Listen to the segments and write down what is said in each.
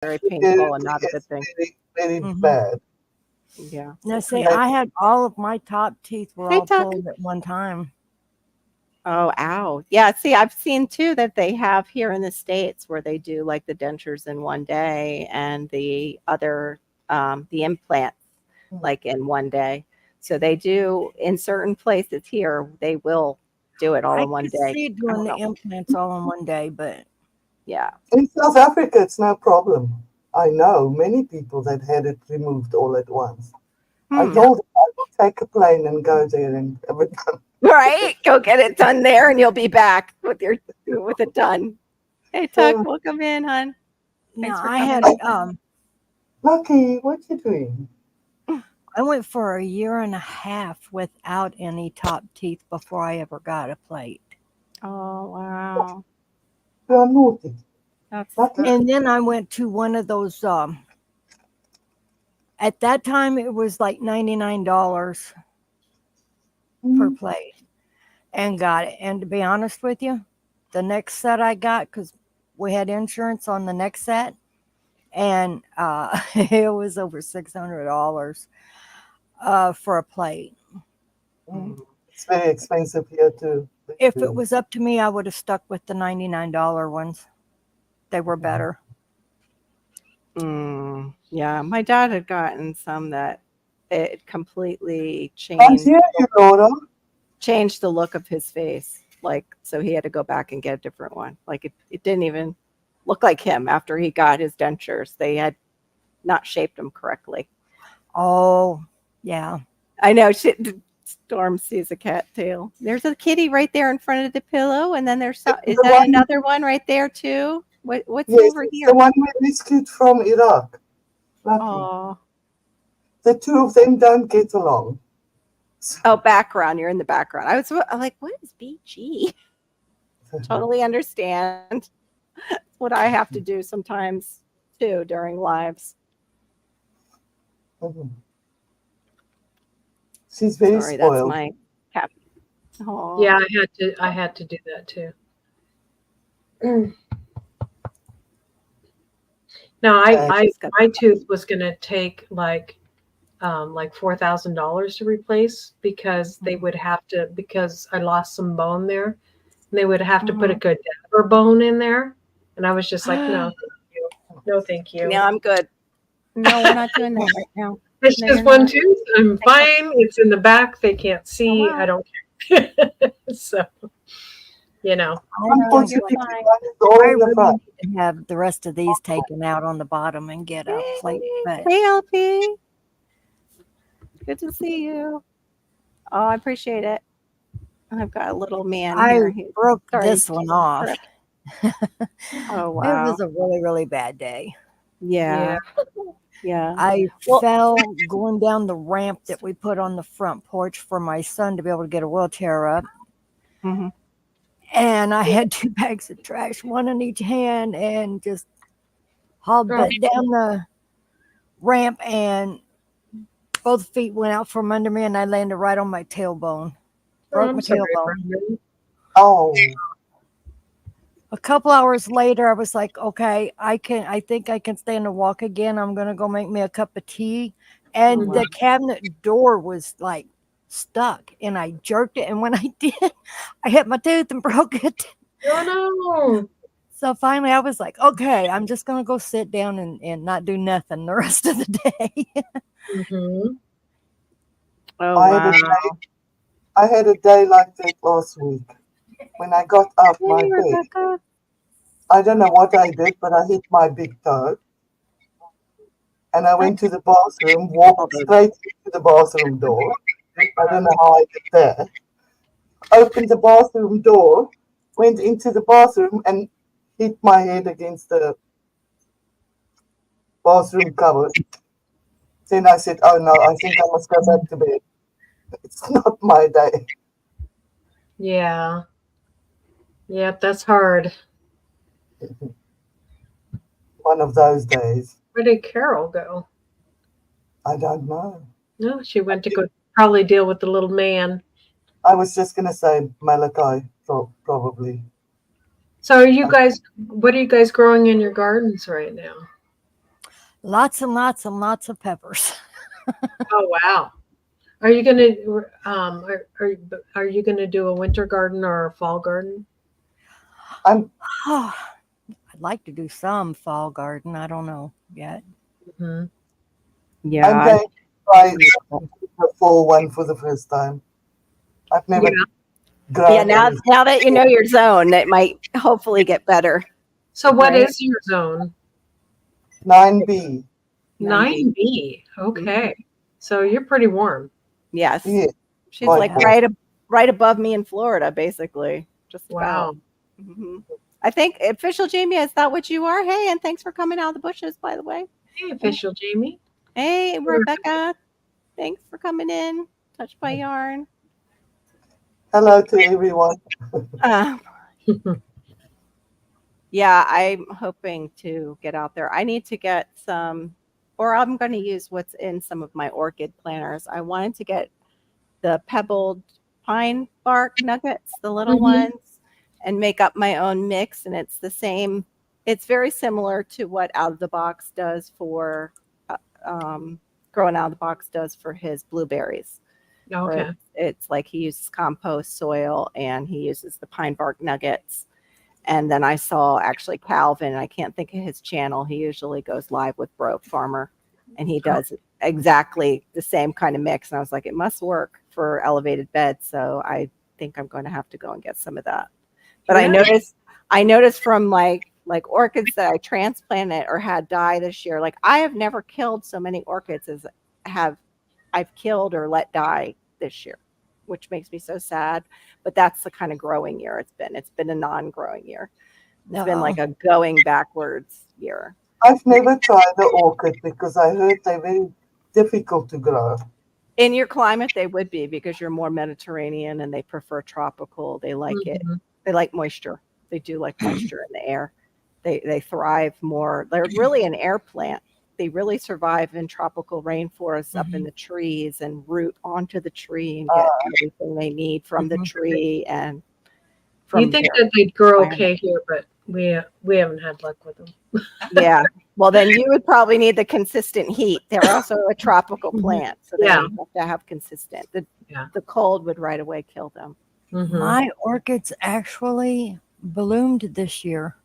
very painful and not a good It's thing. very, very Hmm. bad. Yeah. Now, see, Like, I had all of my top teeth were Hey, all Tuck. pulled at one time. Oh, ow. Yeah, see, I've seen too that they have here in the States where they do like the dentures in one day and the other, the implants like in one day. So they do in certain places here, they will do it all I in one could day. see I doing don't the know. implants all in one day, but Yeah. in South Africa, it's no problem. I know many people that had it removed all at once. I Hmm. yeah. told them I will take a plane and go there and have it done. Right? Go get it done there and you'll be back with it done. Hey, Tuck, Uh, welcome in, hon. Now Thanks for I coming had hey, in. Lucky, what you doing? I went for a year and a half without any top teeth before I ever got a plate. Oh, wow. You are naughty. Lucky. That's And then I went to one of those at that time it was like $99 per Mm, plate and got it. And to be honest with you, the next set I got cuz we had insurance on the next set and it was over $600 for a plate. mm. mm, It's very expensive here too. If it was up to me, I would have stuck with the $99 ones. They were Mhm. better. yeah, my dad had gotten some that it completely Can't hear you, Laura. changed the look of his face. Like, so he had to go back and get a different one. Like it didn't even look like him after he got his dentures. They had not shaped him correctly. Oh, yeah. I know. Storm sees a cat tail. There's a kitty right there in front of the pillow, and then is The that one, another one right there too? What's yes, over it's the here? one we rescued from Iraq. Lucky. Oh, The two of them don't get along. oh, background. You're in the background. I'm like, what is BG? Totally understand. It's what I have to do sometimes too during lives. Mhm. She's very Sorry, that's spoiled. my cat. Oh, Yeah, I had to do that too. Mm. Now And I she's got. my tooth was gonna take like $4,000 to replace because they Mhm. would have to because I lost some bone there and they would have to put a Mhm. cadaver bone in there. And I was just like, no, thank you. No, thank No, you. I'm good. No, we're not doing that right now. It's No, you're just one not. tooth. I'm Thanks. fine. It's in the back. They can't Oh see. I well. don't care. So, you know. I No, think you're unfortunately, that fine. mine is all I in the really front. need to have the rest of these taken out on the bottom and get a plate. Hey, But hey, LP. Good to see you. Oh, I appreciate it. I've got a little man I here. He's broke starting this to one off. trip. Oh It was wow. a really, really bad day. Yeah. Yeah. Yeah. I Well. fell going down the ramp that we put on the front porch for my son to be able to get a wheelchair up. Mhm. And I had two bags of trash, one in each hand, and just hauled Oh, that down the ramp, and both feet went out from under me, and I landed right on my tailbone. Broke I'm my sorry, tailbone. Brendan. Oh, A couple hours later, I was like, okay, I think I can stand to walk again. I'm going to go make me a cup of tea. Oh And wow. the cabinet door was like stuck, and I jerked it. And when I did, I hit my tooth and broke it. Oh no. So finally, I was like, okay, I'm just going to go sit down and not do nothing the rest of the day. Mm-hmm. Oh I had a wow. day. I had a day like that last week. When I got out my Hey, bed, Rebecca. I don't know what I did, but I hit my big toe, and I went to the bathroom, Hold walked on. straight into the bathroom door. I don't know how I did that. Opened the bathroom door, went into the bathroom, and hit my head against the bathroom cupboard. Then I said, "Oh no, I think I must go back to bed. It's not my day." Yeah. Yep, that's hard. One of those days. Where did Carol go? I don't know. No, she went to go probably deal with the little man. I was just gonna say Malachi, probably. So are you guys what are you guys growing in your gardens right now? Lots and lots and lots of peppers. Oh wow. Are you gonna are you gonna do a winter garden or a fall garden? I'm Oh, I'd like to do some fall garden. I don't know yet. Hmm. Yeah. I'm going to try the fall one for the first time. I've never Yeah. grown. Yeah, now anything. now that you know your zone, it might hopefully get better. So what Right. is your zone? 9B. 9B. Okay. So you're pretty warm. Yes. Yeah. She's Quite like warm. right above me in Florida, basically. Just Wow. about. Hmm. I think official Jamie, is that what you are? Hey, and thanks for coming out of the bushes, by the way. Hey, official Jamie. Hey, Rebecca, thanks for coming in. Touched by yarn. Hello to everyone. Uh, yeah, I'm hoping to get out there. I need to get some, or I'm going to use what's in some of my orchid planters. I wanted to get the pebbled pine bark nuggets, the little Mhm. ones, and make up my own mix. And it's the same, it's very similar to what Out of the Box does for, Growing Out of the Box does for his blueberries. Where Okay. it's like he uses compost soil and he uses the pine bark nuggets. And then I saw actually Calvin, I can't think of his channel. He usually goes live with Broke Farmer and he does exactly the same kind of mix. And I was like, it must work for elevated beds. So I think I'm going to have to go and get some of that. But Yeah. I noticed from like orchids that I transplanted or had die this year, like I have never killed so many orchids as have I've killed or let die this year, which makes me so sad. But that's the kind of growing year it's been. It's been a non-growing year. It's been like a going backwards year. I've never tried the orchid because I heard they're very difficult to grow. In your climate, they would be because you're more Mediterranean and they prefer tropical. They like it. Mhm. They like moisture. They do like moisture in the air. They thrive more. They're really an air plant. They really survive in tropical rainforests up in the trees and root onto the tree and get everything they need from the tree and from You think their that they'd grow environment. okay here, but we haven't had luck with them. Yeah. Well, then you would probably need the consistent heat. They're also a tropical plant, so they Yeah. have to have consistent. Yeah. The cold would right away kill them. Mhm. My orchids actually bloomed this year.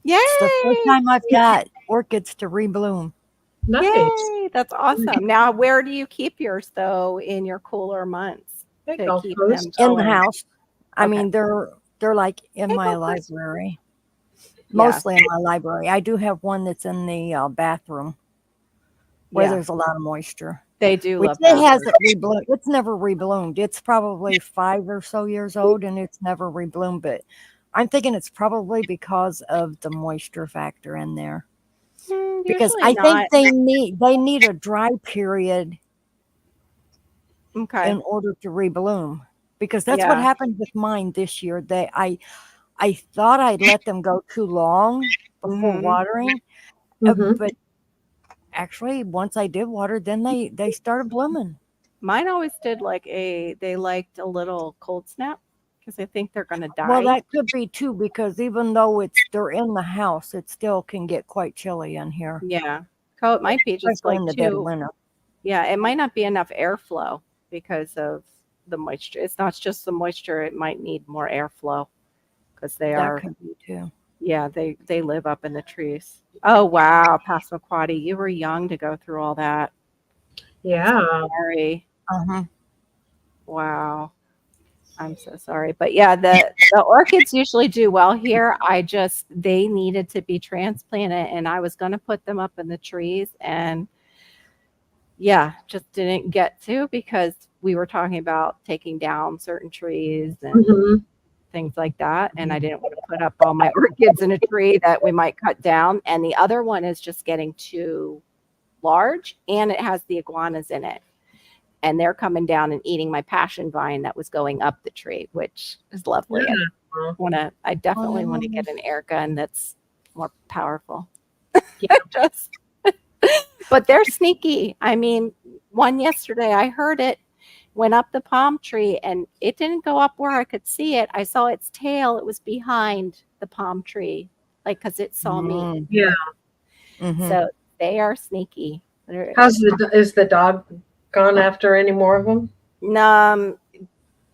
Yay! It's the first time I've got orchids to rebloom. Nice. Yay! That's awesome. Now, where do you keep yours though in your cooler months Hey, to Gulf keep Coast. them In the going? house. I Okay. mean, they're like in Hey, my Gulf Coast. library. Yeah. Mostly in my library. I do have one that's in the bathroom where Yeah. there's a lot of moisture. They do Which love it that. hasn't rebloomed. It's never rebloomed. It's probably 5 or so years old and it's never rebloomed. But I'm thinking it's probably because of the moisture factor in there. Because Usually I think not. they need a dry period Okay. in order to rebloom. Because that's what Yeah. happened with mine this year. I thought I'd let them go too long before Mhm. watering, Mhm. but actually once I did water, then they started blooming. Mine always did they liked a little cold snap because I think they're gonna Well, die. that could be too because even though they're in the house, it still can get quite chilly in here, Yeah. So it might be just especially like in the dead of too. winter. Yeah, it might not be enough airflow because of the moisture. It's not just the moisture, it might need more airflow because they That are, could be too. yeah, they live up in the trees. Oh wow, Passamaquoddy, you were young to go through all that. Yeah. Sorry. Uh-huh. Wow. I'm so sorry. But yeah, the orchids usually do well here. They needed to be transplanted and I was gonna put them up in the trees and yeah, just didn't get to because we were talking about taking down certain trees and Mhm. things like that. And I didn't want to put up all my orchids in a tree that we might cut down. And the other one is just getting too large and it has the iguanas in it. And they're coming down and eating my passion vine that was going up the tree, which is lovely. Yeah. I definitely want to get an air gun that's more powerful. Yeah. Just but they're sneaky. I mean, one yesterday I heard it went up the palm tree and it didn't go up where I could see it. I saw its tail. It was behind the palm tree, like because it saw me. Mm, Yeah. mhm. So They are sneaky. Is the dog gone after any more of them? Um,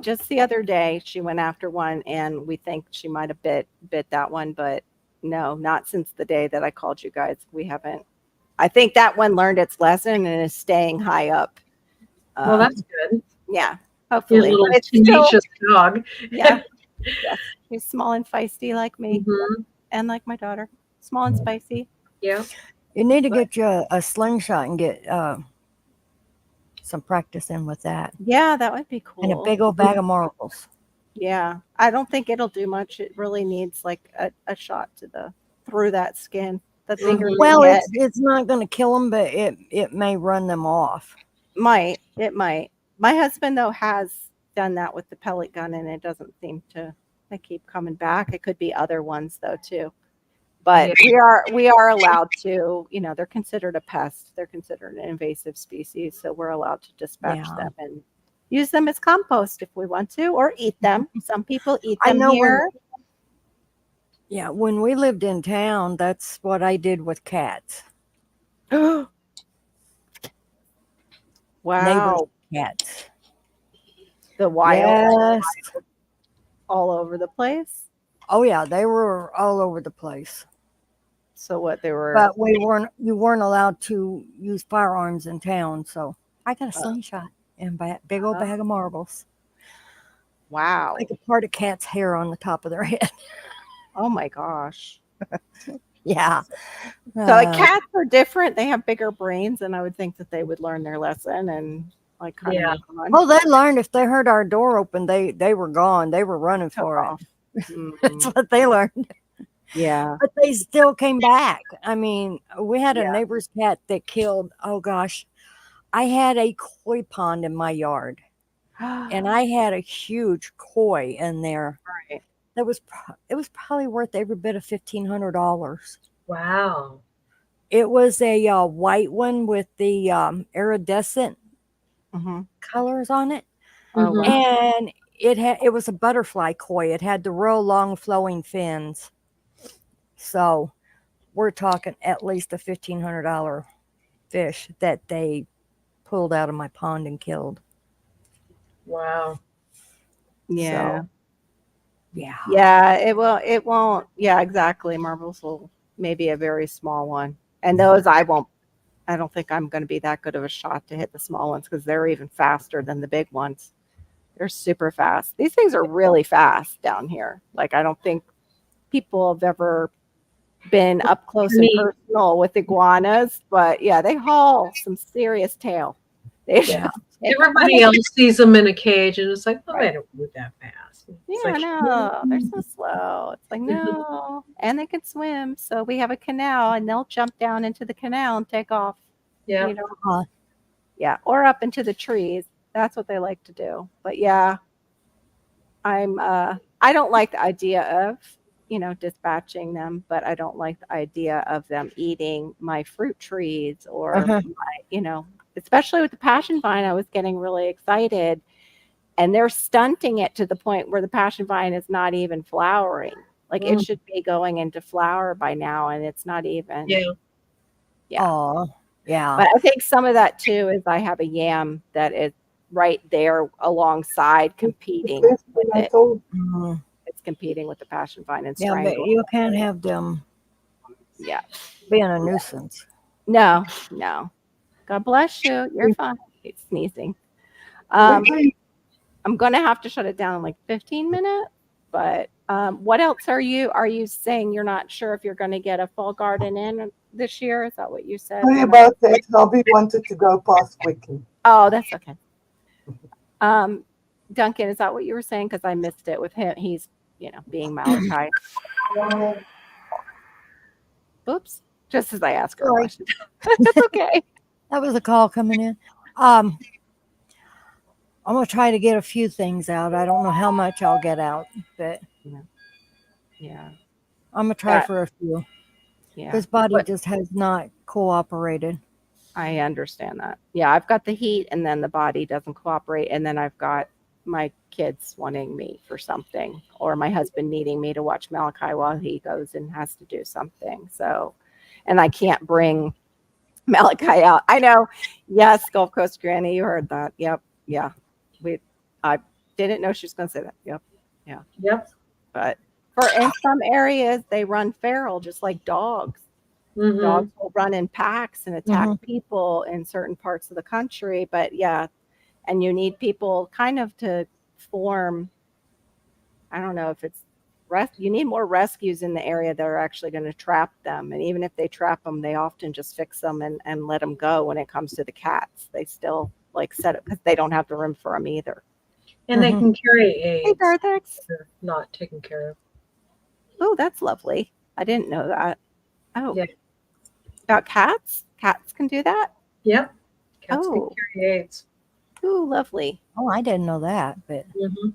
just the other day she went after one, and we think she might have bit that one, but no, not since the day that I called you guys. We haven't. I think that one learned its lesson and is staying high up. Well, that's good. Yeah, Your hopefully. little But it's still, tenacious dog. yeah, yes. He's small and feisty like me, Mhm. and like my daughter, small and spicy. Yeah. You need to get you a slingshot and get some practice in with that. Yeah, that would be And a cool. big old bag of marbles. Yeah, I don't think it'll do much. It really needs like a shot to the through that skin. The finger Mhm. Well, hit it's not going to kill them, but it may run them off. might. My husband though has done that with the pellet gun, and it doesn't seem to. They keep coming back. It could be other ones though too. But we are allowed to, they're considered a pest. They're considered an invasive species, so we're allowed to dispatch Yeah. them and use them as compost if we want to, or eat them. Some people eat I them know here. Yeah, when we lived in town, that's what I did with cats. Neighbors' Wow, cats. the wild Yes. all over the place. Oh yeah, they were all over the place. So what they were? But you weren't allowed to use firearms in town, so I got a slingshot and big old bag of marbles. Wow. Like a part of cat's hair on the top of their head. Oh my gosh. Yeah. So cats are different. They have bigger brains, and I would think that they would learn their lesson and like kind Yeah. of move on. Oh, they learned if they heard our door open, they were gone. They were running Took for off. it. Mhm. That's what they learned. Yeah. But they still came back. I mean, we had a Yeah. neighbor's cat that killed, oh gosh, I had a koi pond in my yard, and I had a huge koi in there. Right. That was it was probably worth every bit of $1,500. Wow. It was a white one with the iridescent Mhm. colors on it, Oh, Mhm. wow. and it was a butterfly koi. It had the real long flowing fins. So we're talking at least a $1,500 fish that they pulled out of my pond and killed. Wow. Yeah. So, yeah. Yeah, it won't. Yeah, exactly. Marbles will maybe a very small one. And those I don't think I'm going to be that good of a shot to hit the small ones because they're even faster than the big ones. They're super fast. These things are really fast down here. Like I don't think people have ever been up close and Neat. personal with iguanas, but yeah, they haul some serious tail. They Yeah. Everybody else sees them in a cage and it's like, oh, they don't move that fast. It's Yeah, like, no, they're so slow. It's like, no. And they can swim. So we have a canal and they'll jump down into the canal and take off. yeah. You know, Uh, yeah, or up into the trees. That's what they like to do. But yeah, I don't like the idea of, dispatching them, but I don't like the idea of them eating my fruit trees or Uh-huh. especially with the passion vine, I was getting really excited. And they're stunting it to the point where the passion vine is not even flowering. Like it Mm. should be going into flower by now, and it's not even. Yeah. Yeah. Oh, yeah. But I think some of that too is I have a yam that is right there alongside competing This with thing I it. told Mhm. It's competing with the passion vine and Yeah, but strangling. you can't have them Yeah. being a nuisance. No. God bless you. You're fine. He's sneezing. you. I'm going to have to shut it down in like 15 minutes. But what else are you saying you're not sure if you're going to get a fall garden in this year? Is that what you said? Sorry about that. Hobby wanted to go past quickly. Oh, that's okay. Duncan, is that what you were saying? Because I missed it with him. He's, being Malachi. Oops. Just as I ask her a Sorry. question. That's okay. That was a call coming in. I'm gonna try to get a few things out. I don't know how much I'll get out, but Yeah. I'm gonna try Yeah. for a few. Yeah. This body But just has not cooperated. I understand that. Yeah. I've got the heat and then the body doesn't cooperate. And then I've got my kids wanting me for something or my husband needing me to watch Malachi while he goes and has to do something. So, and I can't bring Malachi out. I know. Yes, Gulf Coast Granny, you heard that. Yep. Yeah. I didn't know she was going to say that. Yep. Yep. But in some areas, they run feral, just like dogs. Mm-hmm. Dogs will run in packs and attack Mhm. people in certain parts of the country. But yeah, and you need people kind of to form. I don't know if it's you need more rescues in the area that are actually going to trap them. And even if they trap them, they often just fix them and let them go. When it comes to the cats, they still like set it because they don't have the room for them either. And they Mhm. can carry Hey, AIDS Garthix. if they're not taken care of. Oh, that's lovely. I didn't know that. Oh, Yeah. about cats? Cats can do that? Yep. Cats Oh. can carry AIDS. Ooh, lovely. Oh, I didn't know that, but Mm-hmm.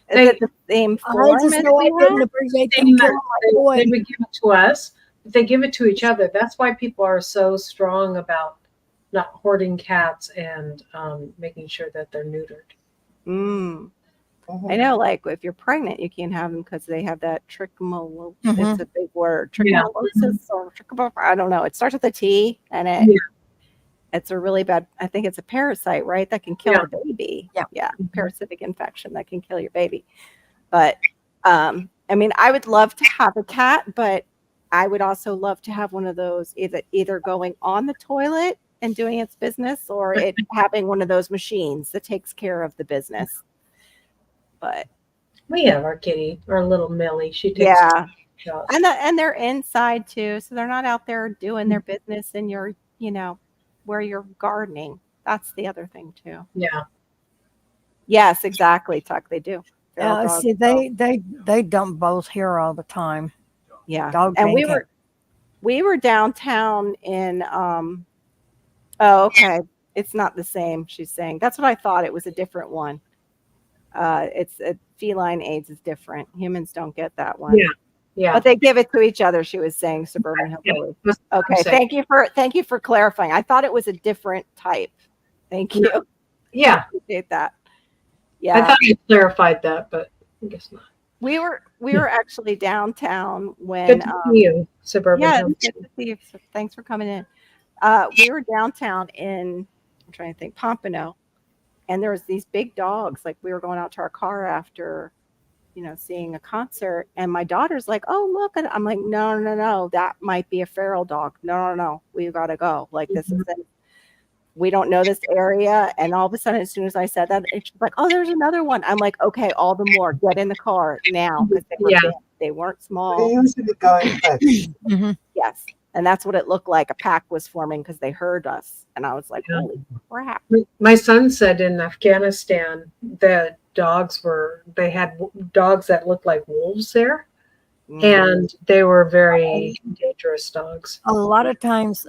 Is They- it the same I form just as know I we didn't have? appreciate They them killing my boy. would give it to us, but they give it to each other. That's why people are so strong about not hoarding cats and making sure that they're neutered. Mm. Mhm. I know, like if you're pregnant, you can't have them because they have that trichomoniasis. Mhm. It's a big word, Yeah. trichomoniasis or I don't know. It starts with a T, and it's a really bad. I think it's a parasite, right? That can kill Yeah. the baby. Yeah. Mhm. Parasitic infection that can kill your baby. But I mean, I would love to have a cat, but I would also love to have one of those either going on the toilet and doing its business, or it having one of those machines that takes care of the business. But We have our kitty, our little Millie. She takes yeah, shots. and they're inside too, so they're not out there doing their business in your, where you're gardening. That's the other thing too. Yeah. Yes, exactly, Tuck. They do. Feral dogs See, will. they dump both here all the time. Yeah, Dogs and and cats. we were downtown in oh, okay, it's not the same. She's saying that's what I thought. It was a different one. It's feline AIDS is different. Humans don't get that one. Yeah. Yeah. But they give it to each other. She was saying suburban hillbilly. That's what I'm Okay, saying. thank you for clarifying. I thought it was a different type. Thank you. Yeah. Appreciate that. I Yeah, thought you clarified that, but I guess not. we were actually downtown when Good to see you, Suburban yeah, Hill. it's good to see you. So thanks for coming in. We were downtown in I'm trying to think Pompano, and there was these big dogs. Like we were going out to our car after seeing a concert, and my daughter's like, "Oh, look!" And I'm like, "No, no, no, that might be a feral dog. No, no, no, we've got to go. Like this isn't. We don't know this area." And all of a sudden, as soon as I said that, she's like, "Oh, there's another one." I'm like, "Okay, all the more. Get in the car now because they were Yeah. big. They weren't They small." usually go in packs. Mhm. Yes, and that's what it looked like. A pack was forming because they heard us, and I was like, Yeah. "Holy crap!" My son said in Afghanistan that they had dogs that looked like wolves there, Mm. and they were very dangerous dogs. A lot of times,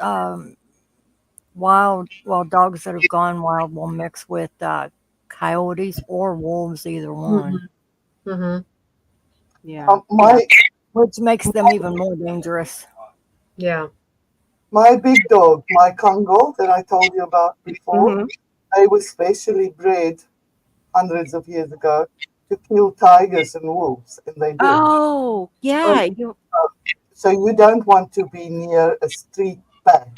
wild dogs that have gone wild will mix with coyotes or wolves, either one, Mm-hmm. Yeah, which makes them even more dangerous. Yeah. My big dog, my Congo that I told you about before, Mhm. they were specially bred hundreds of years ago to kill tigers and wolves, and they did. Oh, yeah. You So you don't want to be near a street pack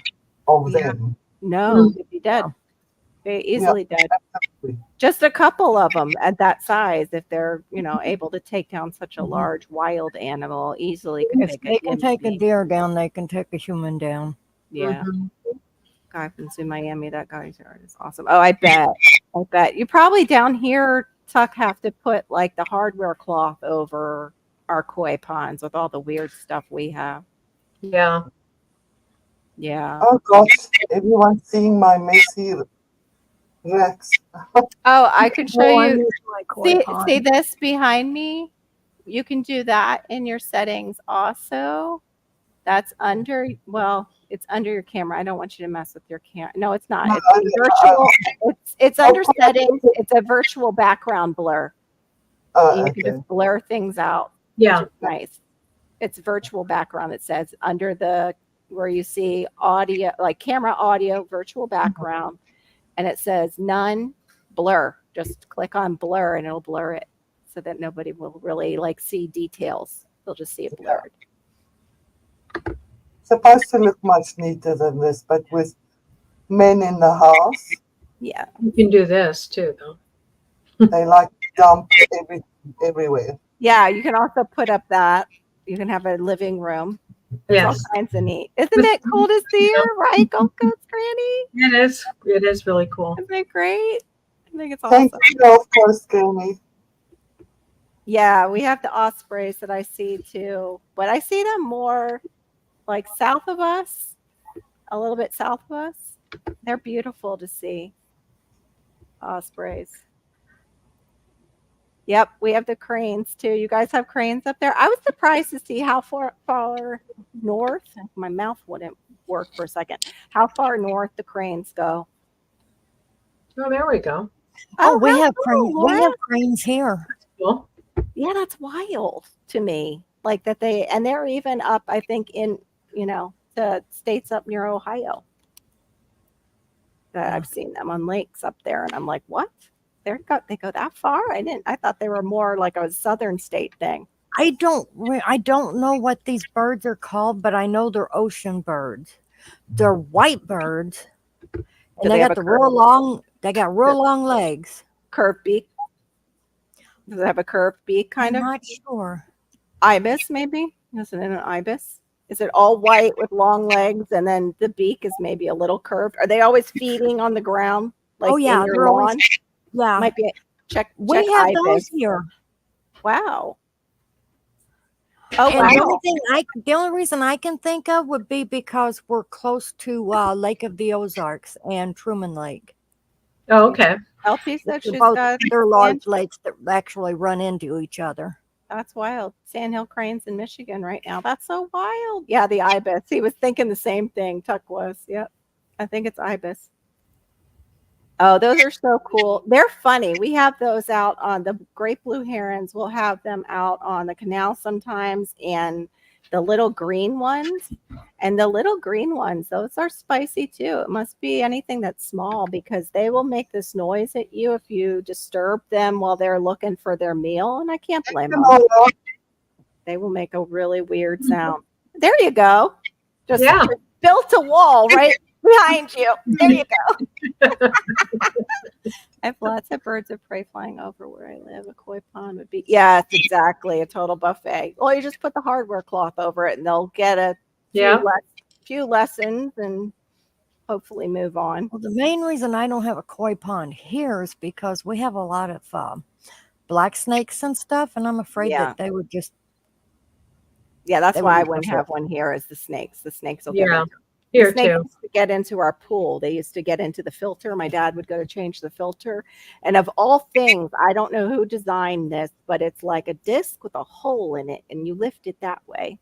of Yeah. them. no, you'd be dead. Very easily dead. Absolutely. Just a couple of them at that size, if they're able to take down such a Mhm. large wild animal, easily could If take they a can human take a being. deer down, they can take a human down. Yeah, Mhm. guy from Zoo Miami, that guy's yard is awesome. Oh, I bet you probably down here, Tuck, have to put like the hardware cloth over our koi ponds with all the weird stuff we have. Yeah. Yeah. Oh gosh, everyone's seeing my messy racks. Oh, I could show Oh, I you. miss my koi pond. See this behind me? You can do that in your settings also. That's it's under your camera. I don't want you to mess with your camera. No, it's not. No, It's virtual. It's under settings. It's a virtual background blur. Oh, You okay. can just blur things out. Yeah. Which is nice. It's virtual background. It says under where you see audio, like camera audio, virtual background, and it says none blur. Just click on blur and it'll blur it so that nobody will really see details. They'll just see it blurred. Supposed to look much neater than this, but with men in the house. Yeah. You can do this too, though. They like to dump everywhere. Yeah, you can also put up that. You can have a living room. There's all Yes, kinds of neat. Isn't it cool to see her, right, Gold Coast Granny? it is. It is really cool. Isn't it great? I think it's Thank awesome. you, Gulf Coast Granny. Yeah, we have the ospreys that I see too, but I see them more like south of us, a little bit south of us. They're beautiful to see. Ospreys. Yep, we have the cranes too. You guys have cranes up there? I was surprised to see how far north. My mouth wouldn't work for a second. How far north the cranes go. Oh, there we go. Oh, we how have cool, cranes. We Laura. have cranes here. Cool. Yeah, that's wild to me. Like that they're even up, I think, in the states up near Ohio. That I've seen them on lakes up there, and I'm like, what? They go that far? I thought they were more like a southern state thing. I don't know what these birds are called, but I know they're ocean birds. They're white birds, Do and they they have got a the real long. They got real long legs. Curved beak? Does it have a curved beak kind I'm of? not sure. Ibis, maybe? Isn't it an ibis? Is it all white with long legs and then the beak is maybe a little curved? Are they always feeding on the ground, like Oh yeah, in your they're always. lawn? Yeah, Might be check we check have those ibis. here. Wow. Oh And the wow. the only reason I can think of would be because we're close to Lake of the Ozarks and Truman Lake. Oh, okay. LT said she's Both got they're large lakes that actually run into each other. that's wild. Sandhill cranes in Michigan right now. That's so wild. Yeah, the ibis. He was thinking the same thing. Tuck was. Yep. I think it's ibis. Oh, those are so cool. They're funny. We have those out on the great blue herons. We'll have them out on the canal sometimes, and the little green ones. And the little green ones, those are spicy too. It must be anything that's small because they will make this noise at you if you disturb them while they're looking for their meal. And I can't blame them. They will make a really weird sound. There you go. Just Yeah. built a wall right behind you. There you go. I have lots of birds of prey flying over where I live. A koi pond would be, yes, exactly, a total buffet. Well, you just put the hardware cloth over it and they'll get a Yeah. few lessons and hopefully move on. Well, the main reason I don't have a koi pond here is because we have a lot of black snakes and stuff, and I'm afraid Yeah. that they would just. Yeah, that's They why I wouldn't wouldn't prefer have one here is the snakes. The snakes will get Yeah. into Here the snakes too. used to get into our pool. They used to get into the filter. My dad would go to change the filter. And of all things, I don't know who designed this, but it's like a disc with a hole in it and you lift it that way.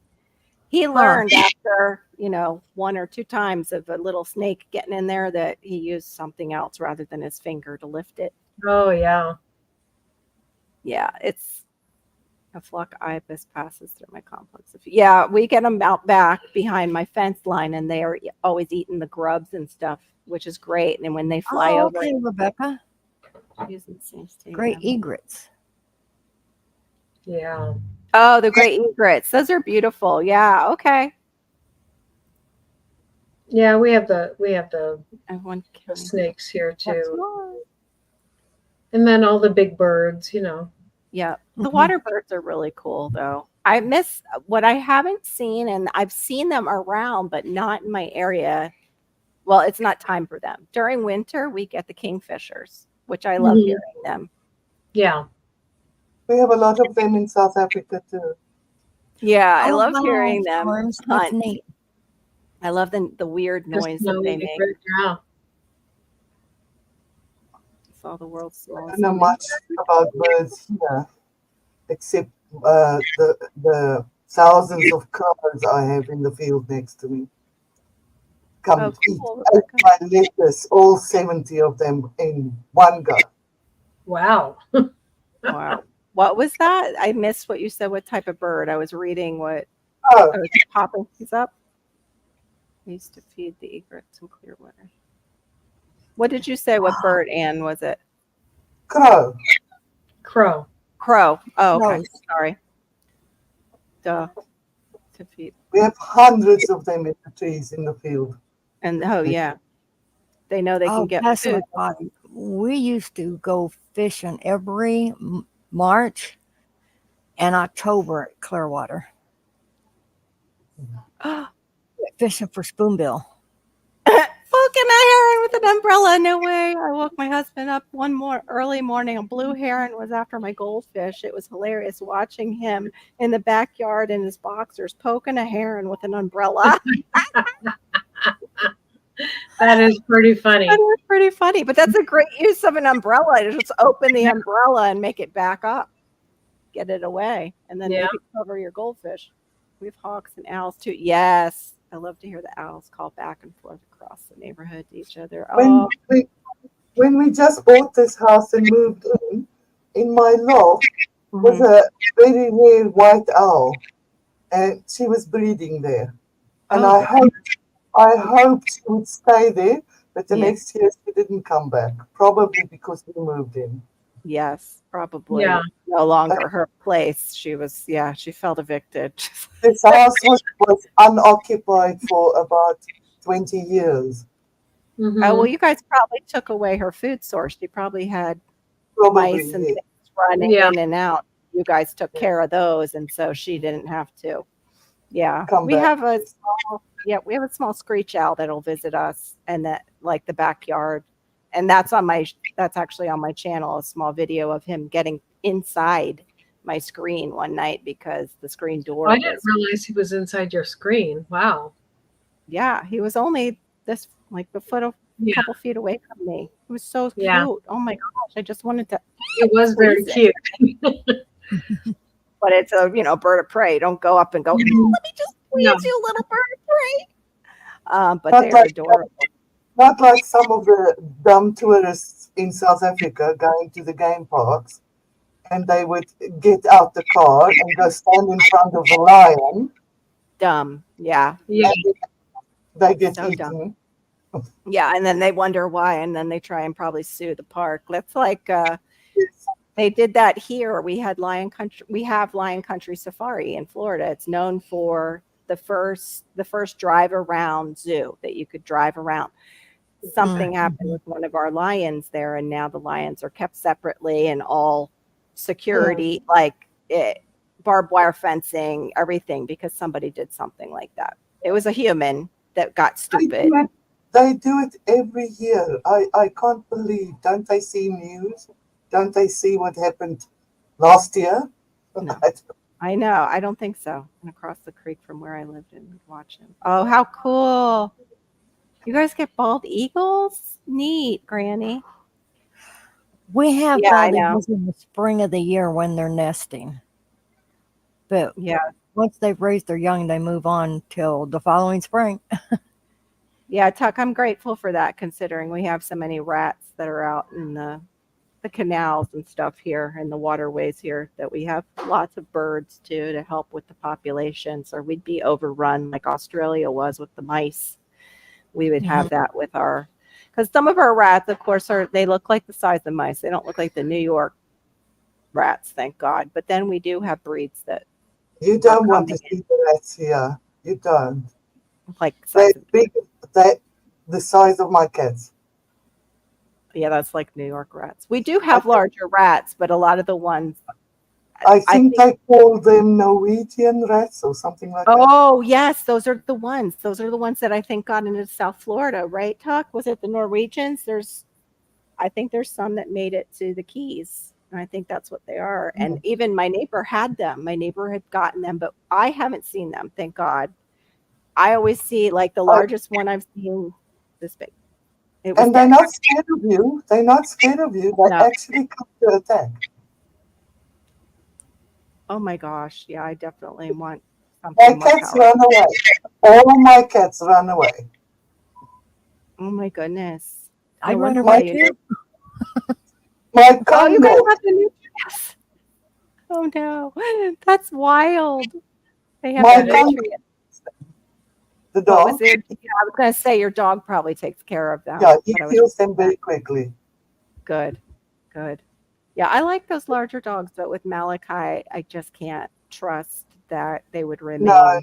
He learned after, one or two times of a little snake getting in there that he used something else rather than his finger to lift it. Oh yeah. Yeah, it's a flock ibis passes through my complex. Yeah, we get them out back behind my fence line, and they are always eating the grubs and stuff, which is great. And when they fly over, okay, Rebecca. using the same state. Great egrets. Yeah. Oh, the great egrets. Those are beautiful. Yeah. Okay. Yeah. We have the I have one the killing. snakes here That's too, why. and then all the big birds. Yeah. The Mhm. water birds are really cool, though. I miss what I haven't seen, and I've seen them around, but not in my area. Well, it's not time for them. During winter, we get the kingfishers, which I love Mhm. hearing them. Yeah. We have a lot of them in South Africa too. Yeah, I Oh, love wow, hearing them storms. That's hunt. neat. I love the weird Just noise that they make. Yeah. It's all the world's I smallest. don't know much about birds here, except the thousands of crows I have in the field next to me. Come Oh, eat cool, ate Rebecca. my lettuce, all 70 of them in one go. Wow. Wow. What was that? I missed what you said. What type of bird? I was reading what. Oh, Oh, it's popping these up. I used to feed the egrets in Clearwater. What did you say? What bird, Ann, was it? crow. Crow. Crow. Oh, okay. Crows. Sorry. Duh. To feed. We have hundreds of them in the trees in the field. And oh, yeah. They know they can Oh, get that's food. what we used to go fishing every March and October at Clearwater, fishing for spoonbill. Fucking a heron with an umbrella. No way. I woke my husband up one more early morning. A blue heron was after my goldfish. It was hilarious watching him in the backyard in his boxers poking a heron with an umbrella. That is pretty funny. That was pretty funny, but that's a great use of an umbrella to just open the umbrella and make it back up, get it away, and then Yeah. maybe cover your goldfish. We have hawks and owls too. Yes, I love to hear the owls call back and forth across the neighborhood to each other. When Oh, we just bought this house and moved in my loft was mhm. a very rare white owl, and she was breeding there. And Oh, I hoped she would stay there, but the Yeah. next year she didn't come back, probably because we moved in. yes, probably Yeah. no longer her place. She was, yeah, she felt evicted. This house was unoccupied for about 20 years, Oh, well, Mhm. you guys probably took away her food source. She probably had probably. mice and Yeah. things running Yeah. in and out. You guys took Yeah. care of those, and so she didn't have to. Yeah, Come we back. have a small, yeah, we have a small screech owl that'll visit us, and that like the backyard, and that's actually on my channel, a small video of him getting inside my screen one night because the screen door I didn't was, realize he was inside your screen. Wow. yeah, he was only this like a foot, a Yeah. couple feet away from me. He was so Yeah. cute. Oh my gosh, I just wanted to It was very squeeze it. cute. But it's a bird of prey. Don't go up and go, let me just squeeze No. you, little bird of prey. But Not they're like, adorable. not like some of the dumb tourists in South Africa going to the game parks, and they would get out the car and go stand in front of a lion, Dumb. Yeah. Yeah. and they get So dumb. eaten. Yeah. And then they wonder why. And then they try and probably sue the park. That's like they did that here. We have Lion Country Safari in Florida. It's known for the first drive around zoo that you could drive around. Something happened with one of our lions there, and now the lions are kept separately and all security, like barbed wire fencing, everything, because somebody did something like that. It was a human that got stupid. They do it every year. I can't believe. Don't they see news? Don't they see what happened last year? No. I know. I don't think so. And across the creek from where I lived and watch him. Oh, how cool. You guys get bald eagles? Neat, Granny. We have Yeah, I bald know. eagles in the spring of the year when they're nesting. But Yeah. once they've raised their young, they move on till the following spring. Yeah, Tuck, I'm grateful for that, considering we have so many rats that are out in the canals and stuff here and the waterways here, that we have lots of birds too to help with the populations, or we'd be overrun like Australia was with the mice. We would have that with our, because some of our rats, of course, they look like the size of mice. They don't look like the New York rats, thank God. But then we do have breeds that You don't want to see the rats here. You don't. like They're size of, big. They're the size of my cats. yeah, that's like New York rats. We do have larger rats, but a lot of the ones, I think they call them Norwegian rats or something like that. oh yes, those are the ones. Those are the ones that I think got into South Florida, right, Tuck? Was it the Norwegians? I think there's some that made it to the Keys, and I think that's what they are. And even my neighbor had them. My neighbor had gotten them, but I haven't seen them, thank God. I always see like the largest one I've seen this big. It was And they're dead. not scared of you. They're not scared of you. They No. actually come to attack. Oh my gosh, yeah, I definitely want My something more cats powerful. run away. All my cats run away. Oh my goodness. I No run wonder away why you too. My Oh, you guys Congo, have the new dress. Oh no, that's wild. They have my the Congo, nutrient. the What was dog, it? Yeah, I was gonna say your dog probably takes care of them. yeah, he but I was kills them very quickly. good. Yeah, I like those larger dogs, but with Malachi, I just can't trust that they would remain No,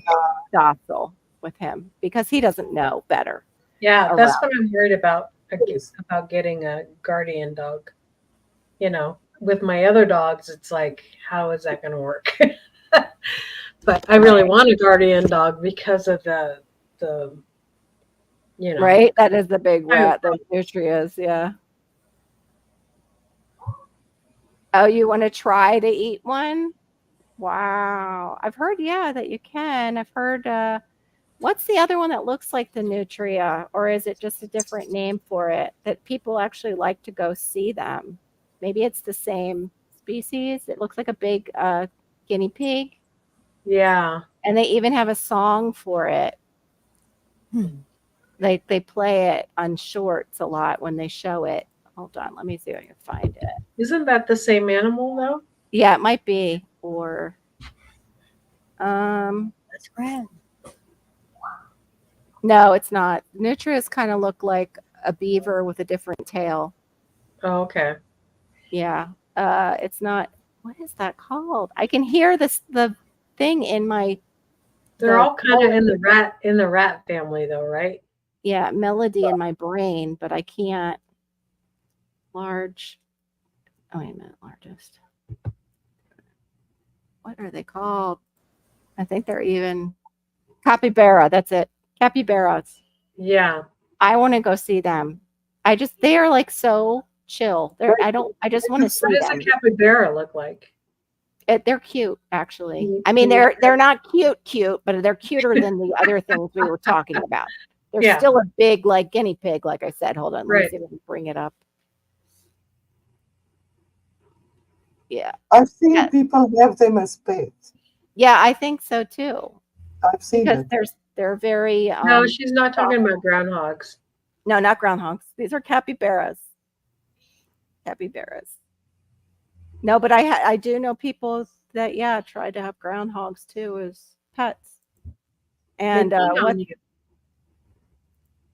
docile with him because he doesn't know better. Yeah, that's Around. what I'm worried about. about getting a guardian dog. You know, with my other dogs, it's like, how is that going to work? But I really want a guardian dog because of the you know. Right? That is the big I- rat, those nutrias, yeah. Oh, you want to try to eat one? Wow. I've heard, yeah, that you can. I've heard, what's the other one that looks like the nutria? Or is it just a different name for it that people actually like to go see them? Maybe it's the same species. It looks like a big guinea pig. Yeah. And they even have a song for it. They play it on shorts a lot when they show it. Hold on, let me see if I can find it. Isn't that the same animal though? Yeah, it might be. Or That's great. no, it's not. Nutrias kind of look like a beaver with a different tail. Oh, okay. Yeah. It's not. What is that called? I can hear the thing in my They're the all kind of in the rat family though, right? melody in my brain, but I can't. Large. Oh, wait a minute. Largest. What are they called? I think they're even capybara. That's it. Capybaras. Yeah. I want to go see them. They are like so chill. I just want to see What does them. a capybara look like? They're cute, actually. Mhm. I mean, they're not cute, but they're cuter than the other things we were talking about. They're Yeah. still a big, like, guinea pig, like I said. Hold on, let me Right. see if I can bring it up. Yeah, I've seen Yeah. people have them as pets. yeah, I think so too. I've seen Because it. they're very No, she's not talking about groundhogs. no, not groundhogs. These are capybaras. Capybaras. No, but I do know people that tried to have groundhogs too as pets. And They pee on you.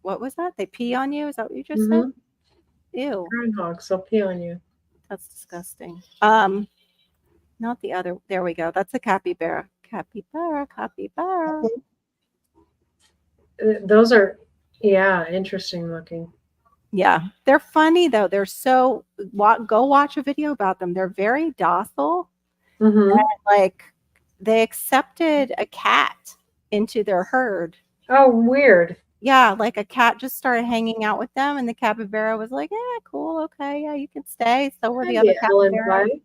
what was that? They pee on you? Is that what you just Mhm. said? Ew, Groundhogs, they'll pee on you. that's disgusting. Not the other. There we go. That's a capybara. Capybara. Those are, yeah, interesting looking. Yeah, they're funny though. They're so go watch a video about them. They're very docile. Mm-hmm. Like they accepted a cat into their herd. Oh, weird. Yeah, like a cat just started hanging out with them, and the capybara was like, "Yeah, cool, okay, yeah, you can stay." So were the other Hey, Ellen capybaras. White.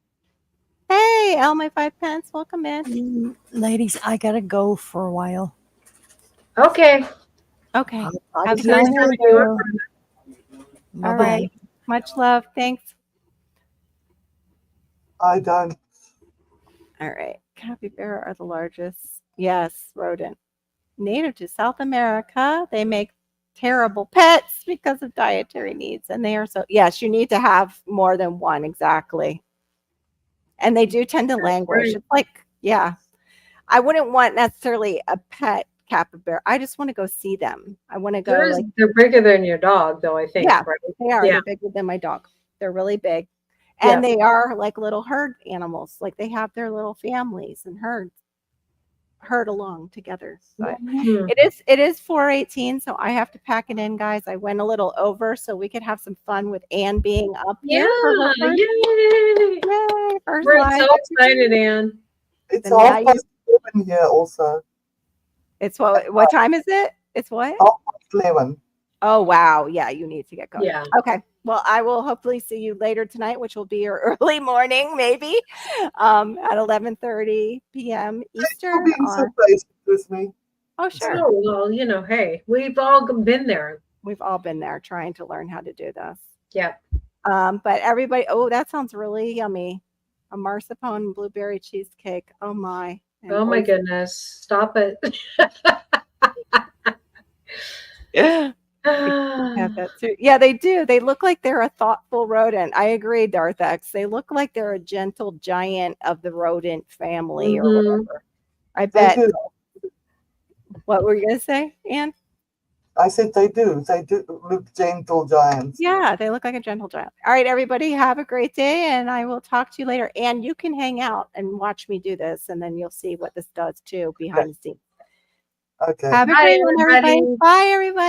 Hey, Elle, my 5 pence, welcome in. Ladies, I gotta go for a while. Okay. Okay, I'll Have talk a to you nice time. later. all Bye-bye. right. Much love. Thanks. I don't. All right, capybara are the largest. Yes, rodent. Native to South America, they make terrible pets because of dietary needs, and they are so. Yes, you need to have more than one exactly. And they do tend to languish. right. It's like, yeah, I wouldn't want necessarily a pet capybara. I just want to go see them. I want to go like, They're bigger than your dog, though, I think, yeah, right? they are. Yeah. They're bigger than my dog. They're really big. And they are like little herd animals. Like they have their little families and herd along together. But Hmm. it is 4:18, so I have to pack it in, guys. I went a little over so we could have some fun with Anne being up here for her Yeah, first, yay! yay, first We're live. so excited, Anne. It's Then now half past 11 here also. It's what time is it? It's what? Half past 11. Oh wow, yeah, you need to get going. Yeah. Okay. Well, I will hopefully see you later tonight, which will be your early morning, maybe, at 11:30 p.m. For Eastern. being so patient with me. Oh, sure. So, well, hey, we've all been there. We've all been there trying to learn how to do this. Yeah. But everybody, oh, that sounds really yummy. A marzipan blueberry cheesecake. Oh my. And Oh my oyster- goodness. Stop it. Have that too. Yeah, they do. They look like they're a thoughtful rodent. I agree, Darth X. They look like they're a gentle giant of the rodent family or Mhm. whatever. I They bet. do. What were you gonna say, Anne? I said they do. They do look gentle giants. Yeah, they look like a gentle giant. All right, everybody, have a great day, and I will talk to you later. And you can hang out and watch me do this, and then you'll see what this does too behind the scenes. Okay. Have a Bye, great one, everybody. everybody. Bye, everybody.